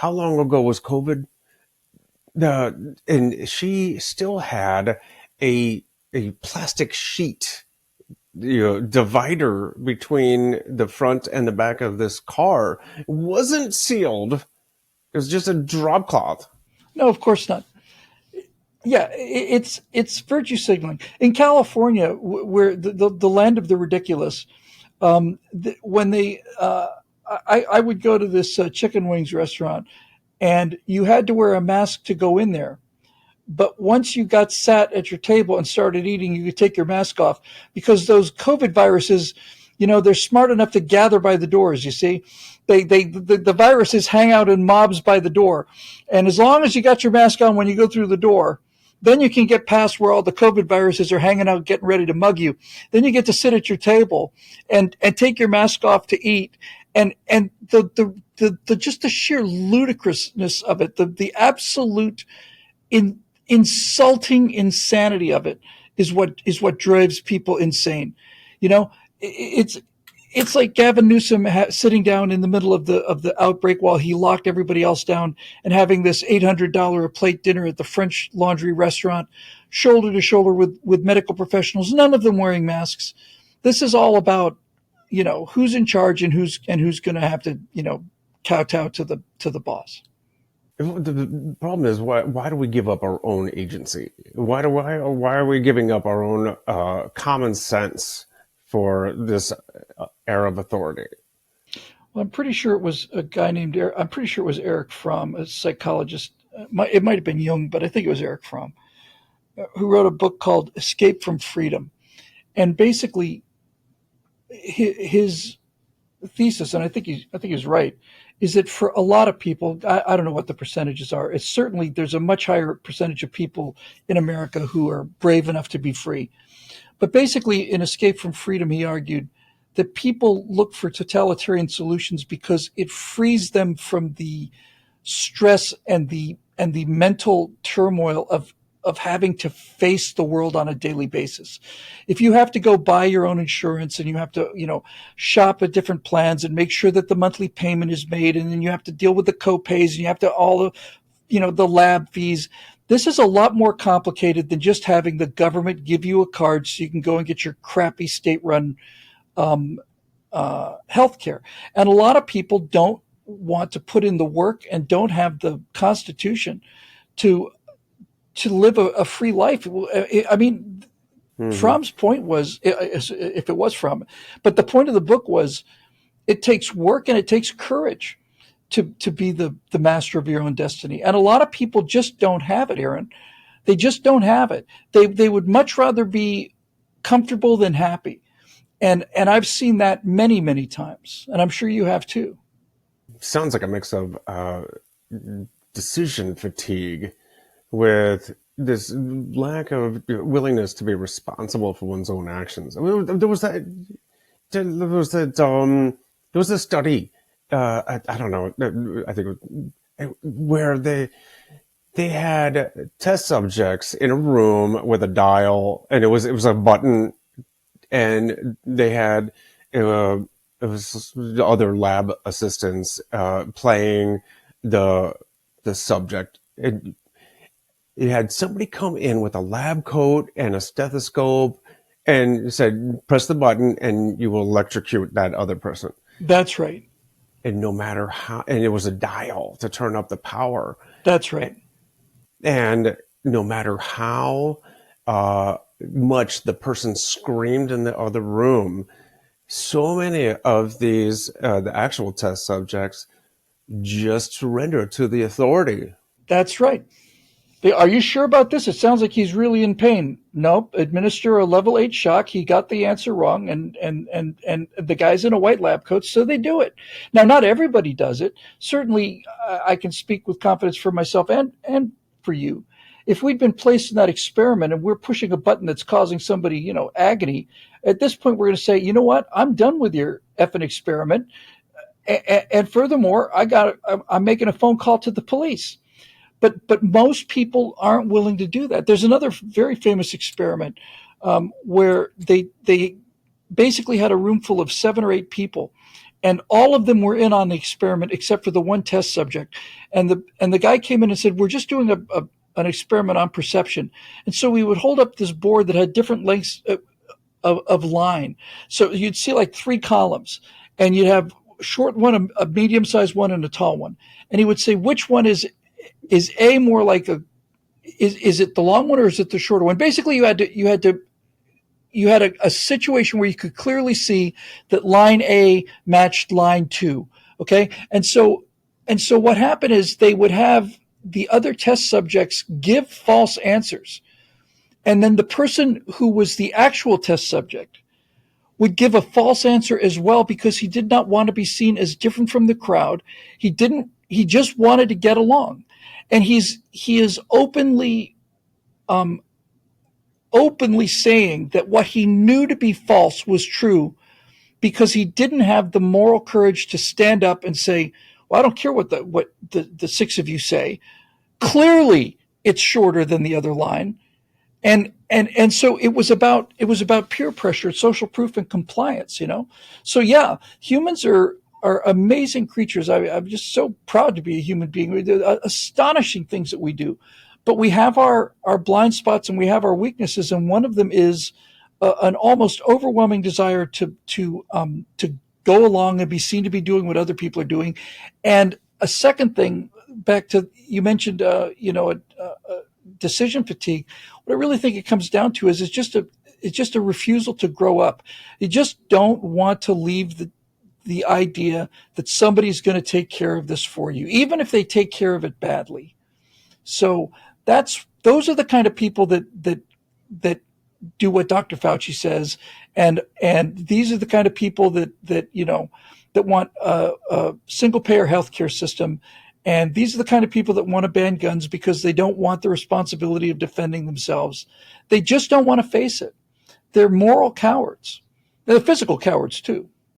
how long ago was COVID? And she still had a plastic sheet, divider between the front and the back of this car. It wasn't sealed. It was just a drop cloth. No, of course not. Yeah, it's virtue signaling in California, where the land of the ridiculous. When they, I would go to this chicken wings restaurant, and you had to wear a mask to go in there. But once you got sat at your table and started eating, you could take your mask off because those COVID viruses, they're smart enough to gather by the doors. You see, the viruses hang out in mobs by the door, and as long as you got your mask on when you go through the door, then you can get past where all the COVID viruses are hanging out, getting ready to mug you. Then you get to sit at your table and take your mask off to eat. And the just the sheer ludicrousness of it, the absolute insulting insanity of it is what drives people insane. It's like Gavin Newsom sitting down in the middle of the outbreak while he locked everybody else down and having this $800 a plate dinner at the French Laundry restaurant, shoulder to shoulder with medical professionals, none of them wearing masks. This is all about who's in charge and who's going to have to kowtow to the boss. The problem is, why do we give up our own agency? Why are we giving up our own common sense for this era of authority? Well, I'm pretty sure it was a guy named Eric. I'm pretty sure it was Eric Fromm, a psychologist. It might have been Jung, but I think it was Eric Fromm, who wrote a book called Escape from Freedom. And basically, his thesis, and I think he's right, is that for a lot of people, I don't know what the percentages are. It's certainly, there's a much higher percentage of people in America who are brave enough to be free. But basically, in Escape from Freedom, he argued that people look for totalitarian solutions because it frees them from the stress and the mental turmoil of having to face the world on a daily basis. If you have to go buy your own insurance and you have to, shop at different plans and make sure that the monthly payment is made, and then you have to deal with the co-pays and you have to the lab fees. This is a lot more complicated than just having the government give you a card so you can go and get your crappy state-run health care. And a lot of people don't want to put in the work and don't have the constitution to live a free life. I mean, Fromm's point was, if it was Fromm, but the point of the book was, it takes work and it takes courage to be the master of your own destiny. And a lot of people just don't have it, Aaron. They just don't have it. They would much rather be comfortable than happy. And I've seen that many, many times. And I'm sure you have too. Sounds like a mix of decision fatigue with this lack of willingness to be responsible for one's own actions. I mean, there was a study. I don't know. I think where they had test subjects in a room with a dial, and it was a button, and they had it was other lab assistants playing the subject. You had somebody come in with a lab coat and a stethoscope and said, press the button and you will electrocute that other person. That's right. And no matter how, and it was a dial to turn up the power. That's right. And no matter how much the person screamed in the other room, so many of these, the actual test subjects, just surrender to the authority. That's right. Are you sure about this? It sounds like he's really in pain. Nope. Administer a level 8 shock. He got the answer wrong, and the guy's in a white lab coat, so they do it. Now, not everybody does it. Certainly, I can speak with confidence for myself and for you. If we'd been placed in that experiment and we're pushing a button that's causing somebody, agony, at this point we're going to say, you know what? I'm done with your effing experiment. And furthermore, I'm making a phone call to the police. But most people aren't willing to do that. There's another very famous experiment where they basically had a room full of 7 or 8 people, and all of them were in on the experiment except for the one test subject. And the guy came in and said, "We're just doing an experiment on perception." And so we would hold up this board that had different lengths of line. So you'd see like 3 columns, and you'd have a short one, a medium sized one, and a tall one. And he would say, which one is A more like is it the long one or is it the shorter one? Basically, you had a situation where you could clearly see that line A matched line 2. Okay. And so what happened is they would have the other test subjects give false answers. And then the person who was the actual test subject would give a false answer as well, because he did not want to be seen as different from the crowd. He just wanted to get along. And he is openly saying that what he knew to be false was true, because he didn't have the moral courage to stand up and say, "Well, I don't care what the 6 of you say. Clearly, it's shorter than the other line." And so it was about peer pressure, social proof, and compliance. So yeah, humans are amazing creatures. I'm just so proud to be a human being. We do astonishing things that we do, but we have our blind spots and we have our weaknesses, and one of them is an almost overwhelming desire to go along and be seen to be doing what other people are doing. And a second thing, back to you mentioned, decision fatigue. What I really think it comes down to is it's just a refusal to grow up. You just don't want to leave the idea that somebody's going to take care of this for you, even if they take care of it badly. So those are the kind of people that do what Dr. Fauci says, and these are the kind of people that want a single payer healthcare system. And these are the kind of people that want to ban guns because they don't want the responsibility of defending themselves. They just don't want to face it. They're moral cowards. They're physical cowards too.